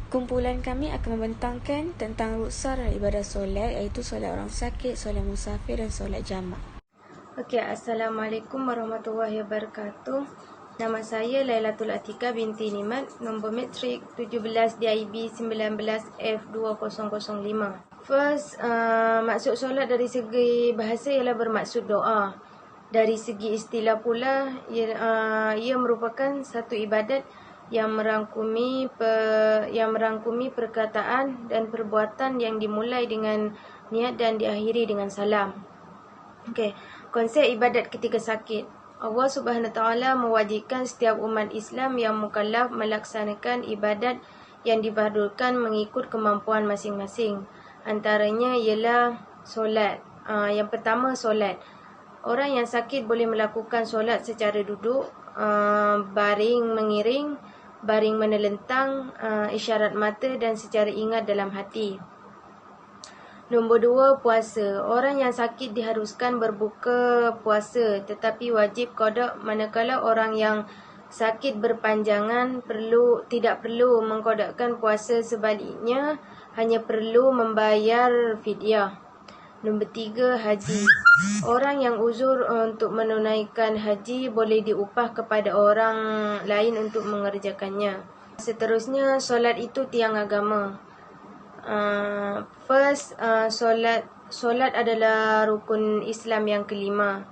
Kumpulan kami akan membentangkan tentang ruksa dan ibadah solat, iaitu solat orang sakit, solat musafir dan solat jamak. Okey, Assalamualaikum warahmatullahi wabarakatuh. Nama saya Lailatul Atika binti Nimat, nombor matrik 17 DIB 19F2005. First, maksud solat dari segi bahasa ialah bermaksud doa. Dari segi istilah pula, ia merupakan satu ibadat yang merangkumi perkataan dan perbuatan yang dimulai dengan niat dan diakhiri dengan salam. Okey, konsep ibadat ketika sakit. Allah Subhanahu Taala mewajibkan setiap umat Islam yang mukallaf melaksanakan ibadat yang dibahadurkan mengikut kemampuan masing-masing. Antaranya ialah solat. Yang pertama, solat. Orang yang sakit boleh melakukan solat secara duduk, baring mengiring, baring menelentang, isyarat mata dan secara ingat dalam hati. Nombor 2, puasa. Orang yang sakit diharuskan berbuka puasa tetapi wajib qada, manakala orang yang sakit berpanjangan tidak perlu mengqadakan puasa, sebaliknya hanya perlu membayar fidyah. Nombor 3, haji. Orang yang uzur untuk menunaikan haji boleh diupah kepada orang lain untuk mengerjakannya. Seterusnya, solat itu tiang agama. Solat adalah rukun Islam yang kelima.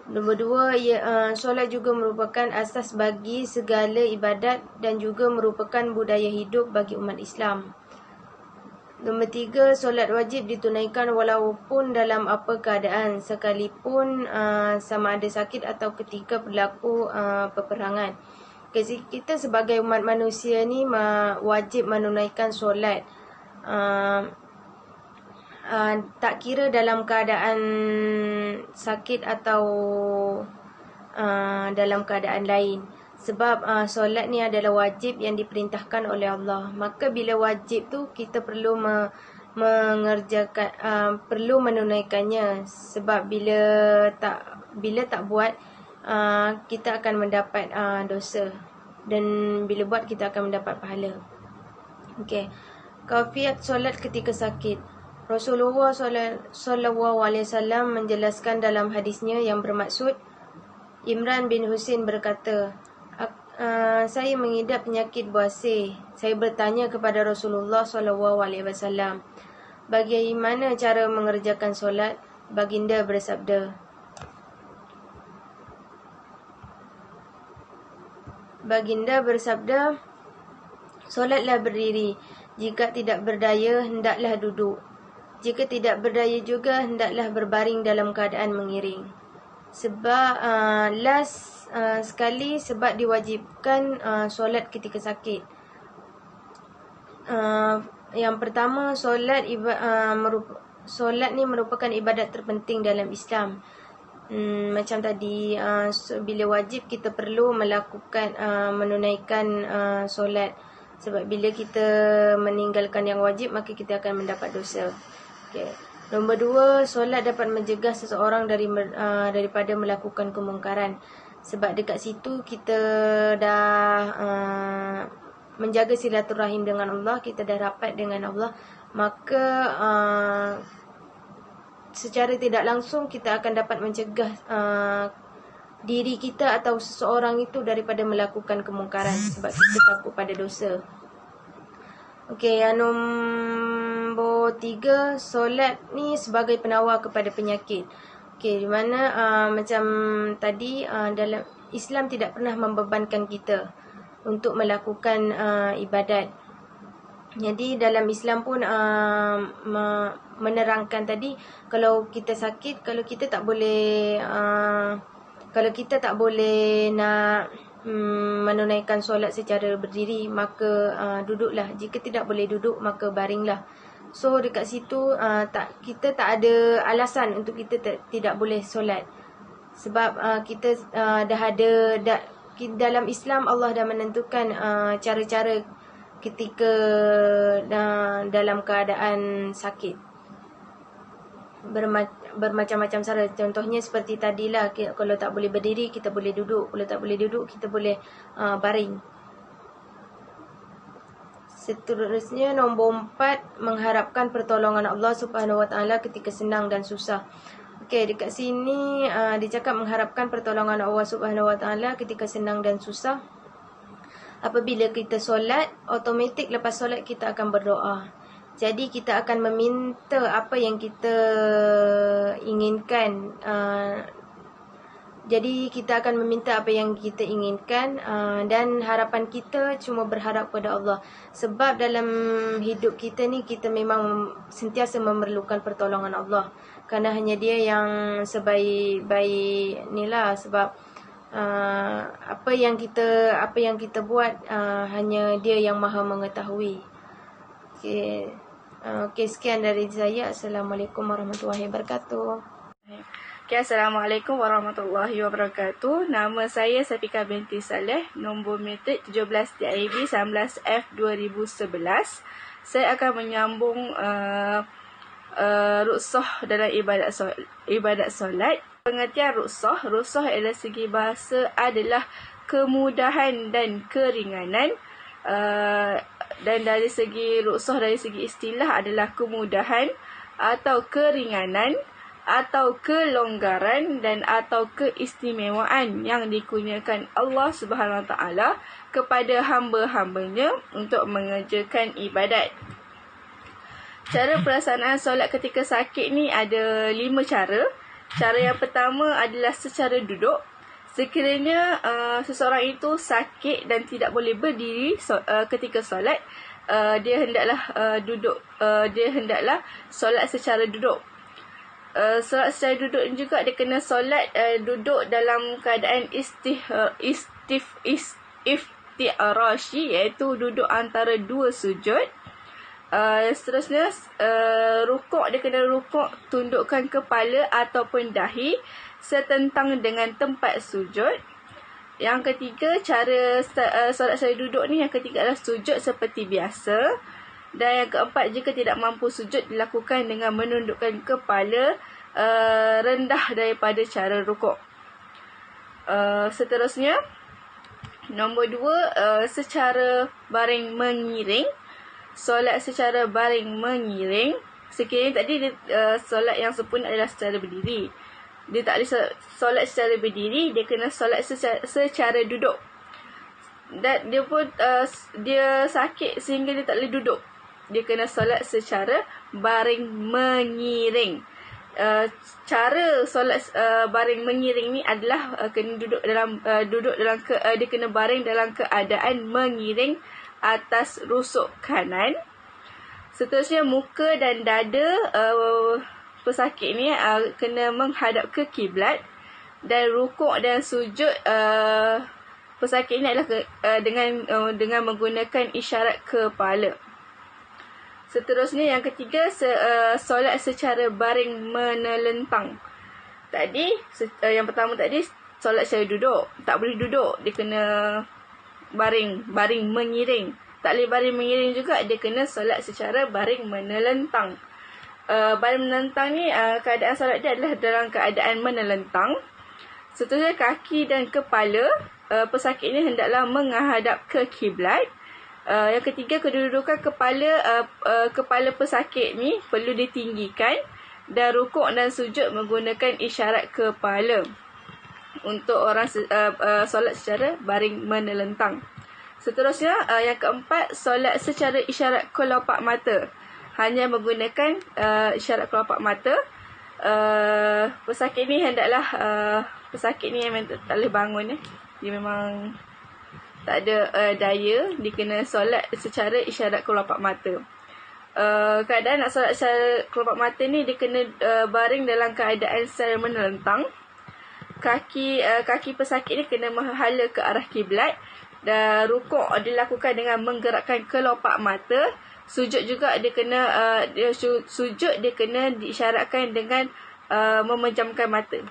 Nombor 2, solat juga merupakan asas bagi segala ibadat dan juga merupakan budaya hidup bagi umat Islam. Nombor 3, solat wajib ditunaikan walaupun dalam apa keadaan, sekalipun sama ada sakit atau ketika berlaku peperangan. Kita sebagai umat manusia ni wajib menunaikan solat. Tak kira dalam keadaan sakit atau dalam keadaan lain. Sebab solat ni adalah wajib yang diperintahkan oleh Allah. Maka bila wajib tu kita perlu perlu menunaikannya. Sebab bila tak buat, kita akan mendapat dosa, dan bila buat kita akan mendapat pahala. Okey. Kaifiat solat ketika sakit. Rasulullah SAW menjelaskan dalam hadisnya yang bermaksud, Imran bin Husain berkata, saya mengidap penyakit buasir. Saya bertanya kepada Rasulullah SAW, bagaimana cara mengerjakan solat? Baginda bersabda, solatlah berdiri. Jika tidak berdaya, hendaklah duduk. Jika tidak berdaya juga, hendaklah berbaring dalam keadaan mengiring. Sebab sekali sebab diwajibkan solat ketika sakit. Yang pertama, solat ni merupakan ibadat terpenting dalam Islam. Macam tadi, bila wajib kita perlu menunaikan solat. Sebab bila kita meninggalkan yang wajib, maka kita akan mendapat dosa. Okay. Nombor 2, solat dapat mencegah seseorang daripada melakukan kemungkaran. Sebab dekat situ kita dah menjaga silaturahim dengan Allah, kita dah rapat dengan Allah. Maka secara tidak langsung kita akan dapat mencegah diri kita atau seseorang itu daripada melakukan kemungkaran, sebab kita takut pada dosa. Okey, yang nombor 3, solat ni sebagai penawar kepada penyakit. Okey, di mana macam tadi, dalam Islam tidak pernah membebankan kita untuk melakukan ibadat. Jadi dalam Islam pun menerangkan tadi, kalau kita sakit, kalau kita tak boleh nak menunaikan solat secara berdiri, maka duduklah. Jika tidak boleh duduk, maka baringlah. So dekat situ kita tak ada alasan untuk kita tidak boleh solat. Sebab kita dalam Islam Allah dah menentukan cara-cara ketika dalam keadaan sakit. Bermacam-macam cara. Contohnya seperti tadilah, kalau tak boleh berdiri kita boleh duduk, kalau tak boleh duduk kita boleh baring. Seterusnya nombor 4, mengharapkan pertolongan Allah Subhanahu Wa Taala ketika senang dan susah. Okey, dekat sini dia cakap mengharapkan pertolongan Allah Subhanahu Wa Taala ketika senang dan susah. Apabila kita solat, automatik lepas solat kita akan berdoa. Jadi kita akan meminta apa yang kita inginkan. Jadi kita akan meminta apa yang kita inginkan, dan harapan kita cuma berharap pada Allah. Sebab dalam hidup kita ni, kita memang sentiasa memerlukan pertolongan Allah. Kerana hanya Dia yang sebaik-baik ni lah. Sebab apa yang kita buat, hanya Dia yang Maha mengetahui. Okey, sekian dari saya. Assalamualaikum warahmatullahi wabarakatuh. Okay, Assalamualaikum warahmatullahi wabarakatuh. Nama saya Safika binti Saleh, nombor matrik 17 DIB 19F 2011. Saya akan menyambung ruksah dalam ibadat solat. Pengertian ruksah adalah segi bahasa adalah kemudahan dan keringanan. Dan dari segi ruksah, dari segi istilah adalah kemudahan atau keringanan atau kelonggaran dan atau keistimewaan yang dikurniakan Allah Subhanahu Wa Taala kepada hamba-hambanya untuk mengerjakan ibadat. Cara pelaksanaan solat ketika sakit ni ada 5 cara. Cara yang pertama adalah secara duduk. Sekiranya seseorang itu sakit dan tidak boleh berdiri ketika solat, dia hendaklah solat secara duduk. Solat secara duduk juga dia kena solat duduk dalam keadaan iftirashi, iaitu duduk antara 2 sujud. Seterusnya rukuk, dia kena rukuk tundukkan kepala ataupun dahi setentang dengan tempat sujud. Yang ketiga, cara solat secara duduk ni, yang ketiga adalah sujud seperti biasa. Dan yang keempat, jika tidak mampu sujud, dilakukan dengan menundukkan kepala rendah daripada cara rukuk. Seterusnya, nombor 2, secara baring mengiring. Solat secara baring mengiring. Sekiranya tadi solat yang sempurna adalah secara berdiri. Dia tak boleh solat secara berdiri, dia kena solat secara duduk. Dan dia pun dia sakit sehingga dia tak boleh duduk. Dia kena solat secara baring mengiring. Cara solat baring mengiring ni adalah kena dia kena baring dalam keadaan mengiring atas rusuk kanan. Seterusnya, muka dan dada pesakit ni kena menghadap ke kiblat. Dan rukuk dan sujud pesakit ini adalah dengan menggunakan isyarat kepala. Seterusnya, yang ketiga, solat secara baring menelentang. Tadi, yang pertama tadi, solat secara duduk. Tak boleh duduk, dia kena baring mengiring. Tak boleh baring mengiring juga, dia kena solat secara baring menelentang. Baring menelentang ni, keadaan solat dia adalah dalam keadaan menelentang. Seterusnya, kaki dan kepala pesakit ini hendaklah menghadap ke kiblat. Yang ketiga, kedudukan kepala pesakit ni perlu ditinggikan, dan rukuk dan sujud menggunakan isyarat kepala untuk orang solat secara baring menelentang. Seterusnya, yang keempat, solat secara isyarat kelopak mata. Hanya menggunakan isyarat kelopak mata. Pesakit ni hendaklah pesakit ni memang tak boleh bangun. Dia memang tak ada daya, dia kena solat secara isyarat kelopak mata. Keadaan nak solat secara kelopak mata ni, dia kena baring dalam keadaan secara menelentang. Kaki pesakit ni kena menghala ke arah kiblat. Dan rukuk dilakukan dengan menggerakkan kelopak mata. Sujud juga dia kena sujud dia kena diisyaratkan dengan memejamkan mata.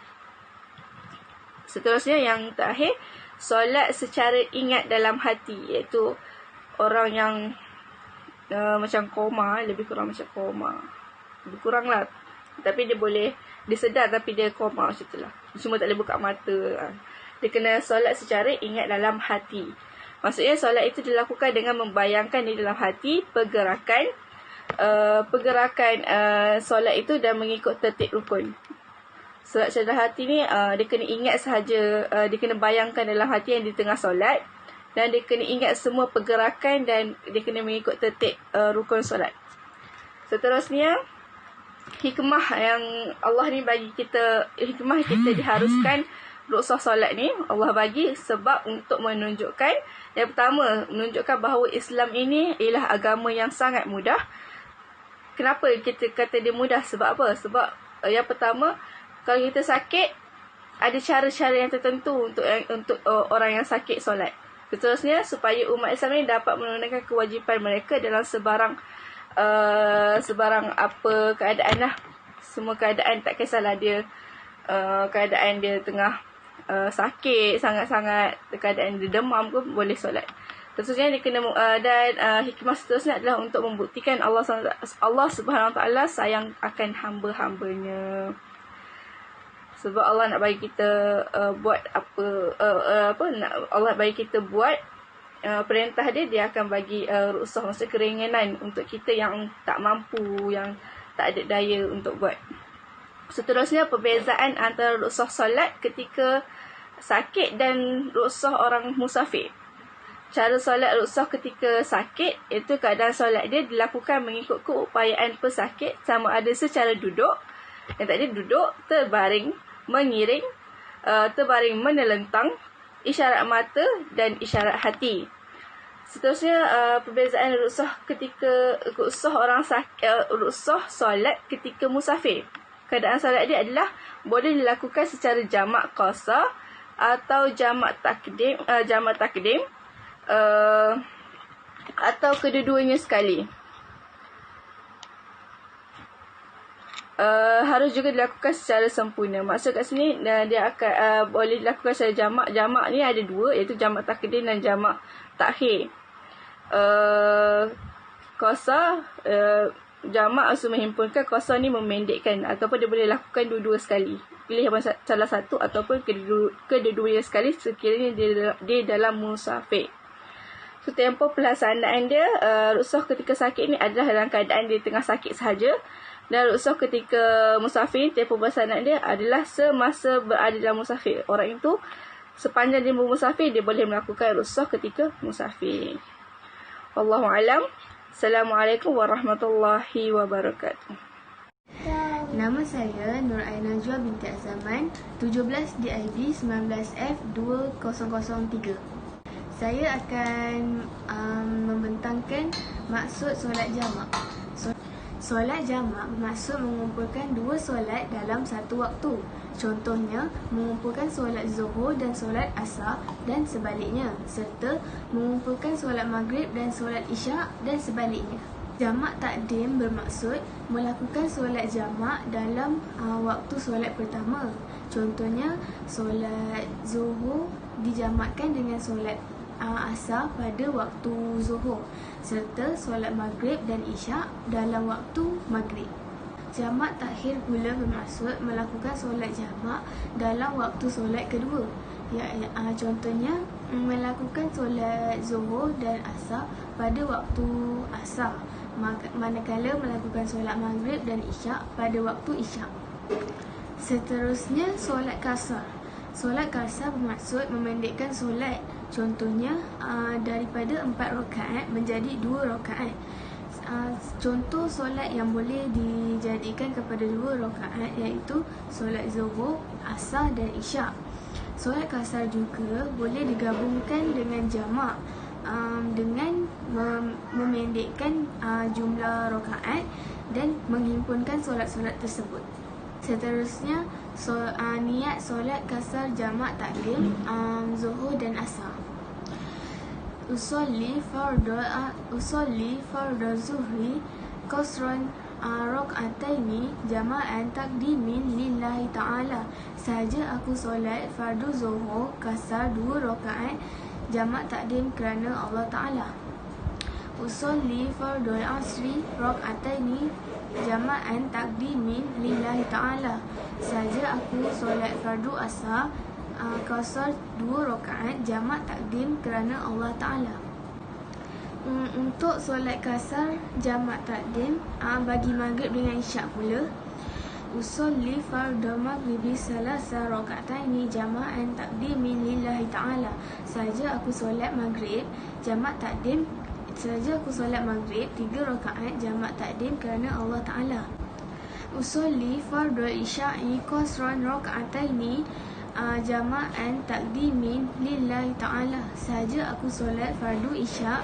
Seterusnya, yang terakhir, solat secara ingat dalam hati, iaitu orang yang macam koma, lebih kurang macam koma. Lebih kurang lah. Tapi dia sedar tapi dia koma macam tu lah. Cuma tak boleh buka mata. Dia kena solat secara ingat dalam hati. Maksudnya solat itu dilakukan dengan membayangkan di dalam hati pergerakan solat itu dan mengikut tertib rukun. Solat secara hati ni dia kena ingat sahaja, dia kena bayangkan dalam hati yang di tengah solat, dan dia kena ingat semua pergerakan dan dia kena mengikut tertib rukun solat. Seterusnya, hikmah yang Allah ni bagi kita, hikmah kita diharuskan ruksah solat ni Allah bagi sebab untuk menunjukkan, yang pertama, menunjukkan bahawa Islam ini ialah agama yang sangat mudah. Kenapa kita kata dia mudah? Sebab apa? Sebab yang pertama, kalau kita sakit, ada cara-cara yang tertentu untuk orang yang sakit solat. Seterusnya, supaya umat Islam ini dapat menunaikan kewajipan mereka dalam sebarang apa keadaan lah. Semua keadaan, tak kisahlah dia keadaan dia tengah sakit sangat-sangat, keadaan dia demam pun boleh solat. Seterusnya dia kena hikmah seterusnya adalah untuk membuktikan Allah Subhanahu Wa Taala sayang akan hamba-hambanya. Sebab Allah nak bagi kita buat Allah bagi kita buat perintah dia akan bagi ruksah, maksud keringanan untuk kita yang tak mampu, yang tak ada daya untuk buat. Seterusnya, perbezaan antara ruksah solat ketika sakit dan ruksah orang musafir. Cara solat ruksah ketika sakit, itu keadaan solat dia dilakukan mengikut keupayaan pesakit, sama ada secara duduk, yang tadi duduk, terbaring, mengiring, terbaring menelentang, isyarat mata dan isyarat hati. Seterusnya, perbezaan ruksah ketika ruksah solat ketika musafir. Keadaan solat dia adalah boleh dilakukan secara jamak qasar atau jamak takdim, atau kedua-duanya sekali. Harus juga dilakukan secara sempurna. Maksud kat sini dia akan boleh dilakukan secara jamak. Jamak ni ada dua, iaitu jamak takdim dan jamak takhir. Qasar, jamak maksud menghimpunkan, qasar ni memendekkan, ataupun dia boleh lakukan dua-dua sekali. Pilih salah satu ataupun kedua-duanya sekali sekiranya dia dalam musafir. So, tempoh pelaksanaan dia, ruksah ketika sakit ni adalah dalam keadaan dia tengah sakit sahaja. Dan ruksah ketika musafir, tempoh pelaksanaan dia adalah semasa berada dalam musafir. Orang itu sepanjang dia bermusafir, dia boleh melakukan ruksah ketika musafir. Wallahu alam. Assalamualaikum warahmatullahi wabarakatuh. Nama saya Nur Ain Najwa binti Azaman, 17 DIB 19F2003. Saya akan membentangkan maksud solat jamak. Solat jamak bermaksud mengumpulkan dua solat dalam satu waktu. Contohnya, mengumpulkan solat Zuhur dan solat Asar dan sebaliknya, serta mengumpulkan solat Maghrib dan solat Isyak dan sebaliknya. Jamak takdim bermaksud melakukan solat jamak dalam waktu solat pertama. Contohnya, solat Zuhur dijamakkan dengan solat Asar pada waktu Zuhur, serta solat Maghrib dan Isyak dalam waktu Maghrib. Jamak takhir pula bermaksud melakukan solat jamak dalam waktu solat kedua. Contohnya, melakukan solat Zuhur dan Asar pada waktu Asar, manakala melakukan solat Maghrib dan Isyak pada waktu Isyak. Seterusnya, solat qasar. Solat qasar bermaksud memendekkan solat. Contohnya, daripada 4 rakaat menjadi 2 rakaat. Contoh solat yang boleh dijadikan kepada 2 rakaat iaitu solat Zuhur, Asar dan Isyak. Solat qasar juga boleh digabungkan dengan jamak dengan memendekkan jumlah rakaat dan menghimpunkan solat-solat tersebut. Seterusnya, niat solat qasar jamak takdim Zuhur dan Asar. Usolli farda zuhri qasran rak'ataini jama'an takdimin lillahi ta'ala. Sahaja aku solat fardu zuhur qasar 2 rakaat jamak takdim kerana Allah Ta'ala. Usolli fardu asri rak'ataini jama'an takdimin lillahi ta'ala. Sahaja aku solat fardu asar qasar 2 rakaat jamak takdim kerana Allah Ta'ala. Untuk solat kasar jamak takdim bagi maghrib dengan isyak pula, usolli fardhu maghribi salasa raka'ataini jama'an takdimin lillahi ta'ala. Saja aku solat maghrib jamak takdim 3 rakaat jamak takdim kerana Allah Ta'ala. Usolli fardhu isya'i qasran raka'ataini jama'an takdimin lillahi ta'ala. Saja aku solat fardu isyak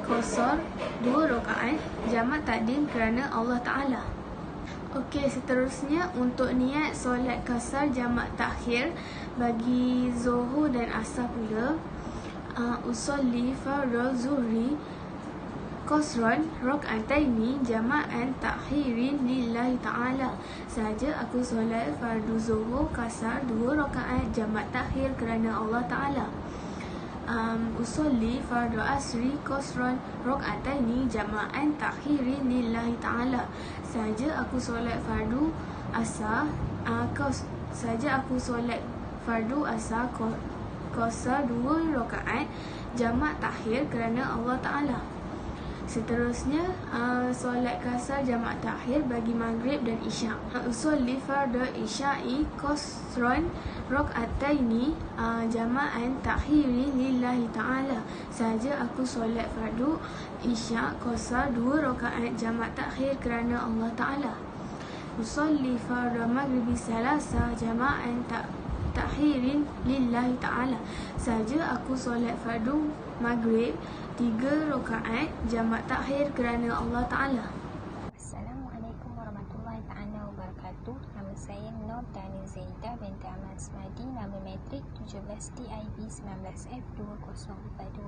qasar 2 rakaat jamak takdim kerana Allah Ta'ala. Okey, seterusnya untuk niat solat kasar jamak takhir bagi Zuhur dan Asar pula, usolli fardhu zuhri qasran rak'ataini jama'an takhirin lillahi ta'ala. Saja aku solat fardu Zuhur kasar 2 rakaat jamak takhir kerana Allah Ta'ala. Usolli fardu asri qasran rak'ataini jama'an takhirin lillahi ta'ala. Saja aku solat fardu asar qasar 2 rakaat jamak takhir kerana Allah Ta'ala. Seterusnya solat kasar jamak takhir bagi maghrib dan isyak. Usolli fardu isya'i qasran rak'ataini jama'an takhirin lillahi ta'ala. Saja aku solat fardu isyak qasar 2 rakaat jamak takhir kerana Allah Ta'ala. Usolli fardu maghribi salasa jama'an takhirin lillahi ta'ala. Saja aku solat fardu maghrib 3 rakaat jamak takhir kerana Allah Ta'ala. Assalamualaikum warahmatullahi ta'ala wabarakatuh. Nama saya Nur Dani Zaidah binti Ahmad Asmadi, nama matrik 17 DIB 19F2042.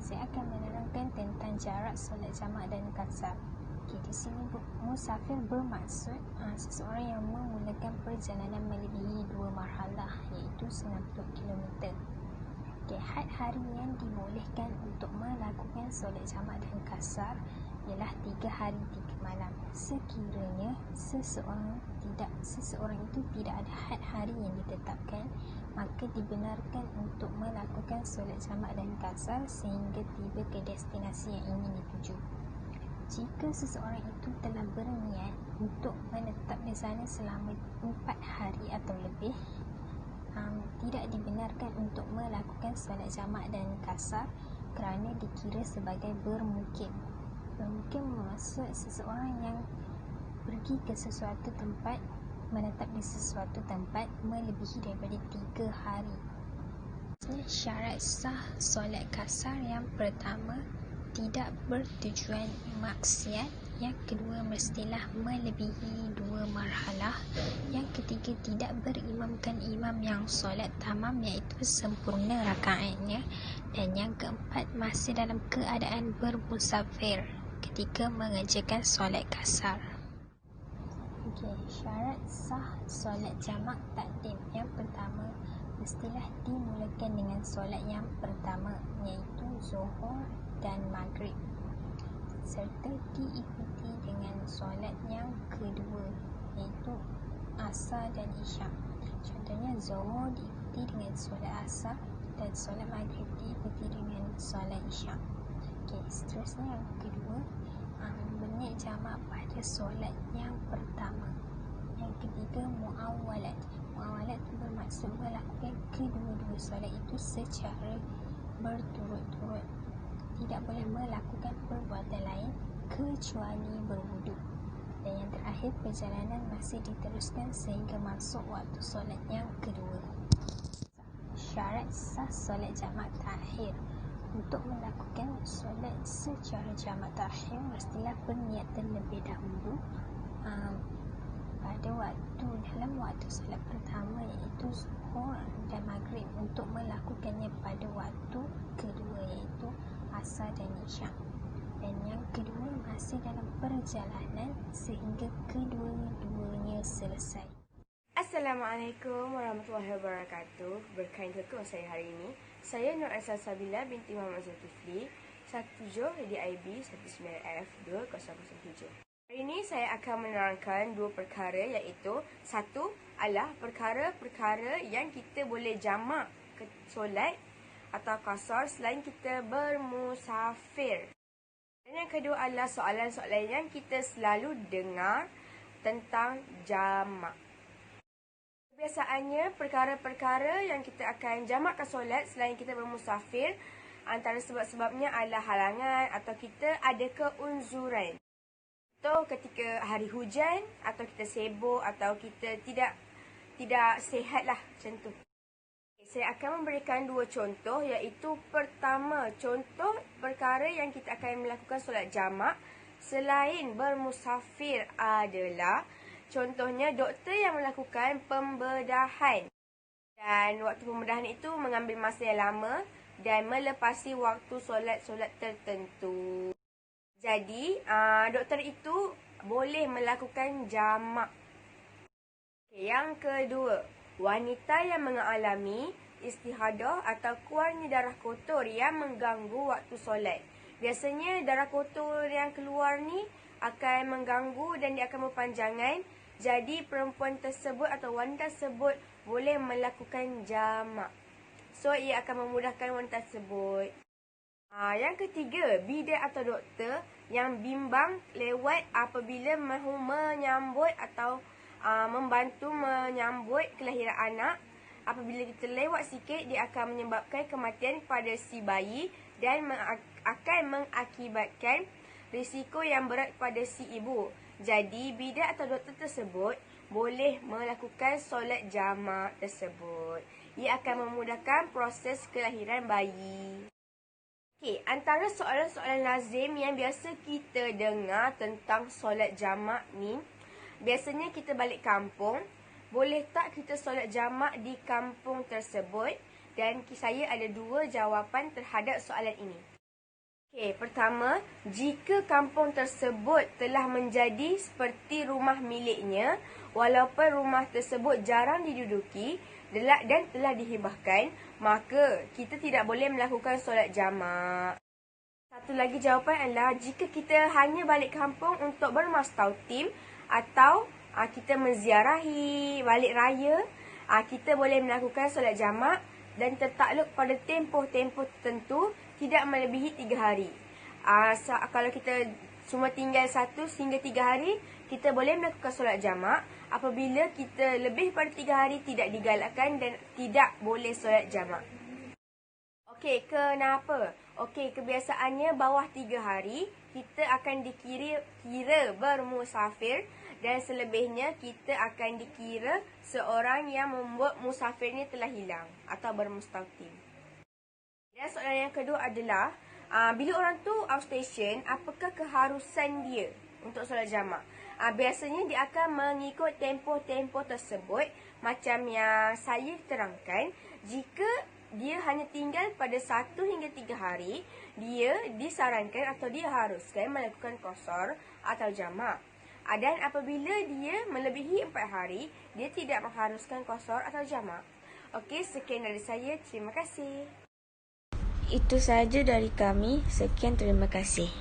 Saya akan menerangkan tentang jarak solat jamak dan kasar. Di sini musafir bermaksud seseorang yang memulakan perjalanan melebihi 2 marhalah, iaitu 90 km. Had hari yang dibolehkan untuk melakukan solat jamak dan kasar ialah 3 hari 3 malam. Sekiranya seseorang itu tidak ada had hari yang ditetapkan, maka dibenarkan untuk melakukan solat jamak dan kasar sehingga tiba ke destinasi yang ingin dituju. Jika seseorang itu telah berniat untuk menetap di sana selama 4 hari atau lebih, tidak dibenarkan untuk melakukan solat jamak dan kasar kerana dikira sebagai bermukim. Bermukim bermaksud seseorang yang pergi ke sesuatu tempat, menetap di sesuatu tempat melebihi daripada 3 hari. Syarat sah solat kasar yang pertama, tidak bertujuan maksiat. Yang kedua, mestilah melebihi 2 marhalah. Yang ketiga, tidak berimamkan imam yang solat tamam, iaitu sempurna rakaatnya. Dan yang keempat, masih dalam keadaan bermusafir ketika mengerjakan solat kasar. Syarat sah solat jamak takdim. Yang pertama, mestilah dimulakan dengan solat yang pertama, iaitu Zuhur dan Maghrib, serta diikuti dengan solat yang kedua, iaitu Asar dan Isyak. Contohnya, Zuhur diikuti dengan solat Asar dan solat Maghrib diikuti dengan solat Isyak. Seterusnya yang kedua, berniat jamak pada solat yang pertama. Yang ketiga, mu'awalat. Mu'awalat bermaksud melakukan kedua-dua solat itu secara berturut-turut. Tidak boleh melakukan perbuatan lain kecuali berwuduk. Dan yang terakhir, perjalanan masih diteruskan sehingga masuk waktu solat yang kedua. Syarat sah solat jamak takhir. Untuk melakukan solat secara jamak takhir, mestilah berniat terlebih dahulu dalam waktu solat pertama, iaitu Zuhur dan Maghrib, untuk melakukannya pada waktu kedua, iaitu Asar dan Isyak. Dan yang kedua, masih dalam perjalanan sehingga kedua-duanya selesai. Assalamualaikum warahmatullahi wabarakatuh. Berkain kekal saya hari ini. Saya Nur Asal Sabila binti Muhammad Zulkifli, 17 DIB 19F2007. Hari ini saya akan menerangkan dua perkara, iaitu satu adalah perkara-perkara yang kita boleh jamak solat atau qasar selain kita bermusafir. Dan yang kedua adalah soalan-soalan yang kita selalu dengar tentang jamak. Biasaannya perkara-perkara yang kita akan jamakkan solat selain kita bermusafir, antara sebab-sebabnya adalah halangan atau kita ada keunzuran. Atau ketika hari hujan, atau kita sibuk, atau kita tidak sihat lah, macam tu. Saya akan memberikan dua contoh, iaitu pertama, contoh perkara yang kita akan melakukan solat jamak selain bermusafir adalah contohnya doktor yang melakukan pembedahan. Dan waktu pembedahan itu mengambil masa yang lama dan melepasi waktu solat-solat tertentu. Jadi, doktor itu boleh melakukan jamak. Yang kedua, wanita yang mengalami istihadah atau keluarnya darah kotor yang mengganggu waktu solat. Biasanya darah kotor yang keluar ni akan mengganggu dan dia akan berpanjangan. Jadi perempuan tersebut atau wanita tersebut boleh melakukan jamak. So ia akan memudahkan wanita tersebut. Yang ketiga, bidan atau doktor yang bimbang lewat apabila mahu menyambut atau membantu menyambut kelahiran anak. Apabila kita lewat sikit, dia akan menyebabkan kematian pada si bayi dan akan mengakibatkan risiko yang berat pada si ibu. Jadi, bidan atau doktor tersebut boleh melakukan solat jamak tersebut. Ia akan memudahkan proses kelahiran bayi. Okey, antara soalan-soalan lazim yang biasa kita dengar tentang solat jamak ni, biasanya kita balik kampung, boleh tak kita solat jamak di kampung tersebut? Dan saya ada dua jawapan terhadap soalan ini. Okey, pertama, jika kampung tersebut telah menjadi seperti rumah miliknya, walaupun rumah tersebut jarang diduduki dan telah dihibahkan, maka kita tidak boleh melakukan solat jamak. Satu lagi jawapan adalah jika kita hanya balik kampung untuk bermastautim atau kita menziarahi balik raya, kita boleh melakukan solat jamak dan tertakluk pada tempoh-tempoh tertentu tidak melebihi 3 hari. Kalau kita cuma tinggal 1 hingga 3 hari, kita boleh melakukan solat jamak. Apabila kita lebih pada 3 hari, tidak digalakkan dan tidak boleh solat jamak. Okey, kenapa? Okey, kebiasaannya bawah 3 hari, kita akan dikira bermusafir dan selebihnya kita akan dikira seorang yang membuat musafirnya telah hilang atau bermustautim. Dan soalan yang kedua adalah, bila orang tu outstation, apakah keharusan dia untuk solat jamak? Biasanya dia akan mengikut tempoh-tempoh tersebut macam yang saya terangkan. Jika dia hanya tinggal pada 1 hingga 3 hari, dia disarankan atau diharuskan melakukan qasar atau jamak. Dan apabila dia melebihi 4 hari, dia tidak mengharuskan qasar atau jamak. Okey, sekian dari saya. Terima kasih. Itu sahaja dari kami. Sekian, terima kasih.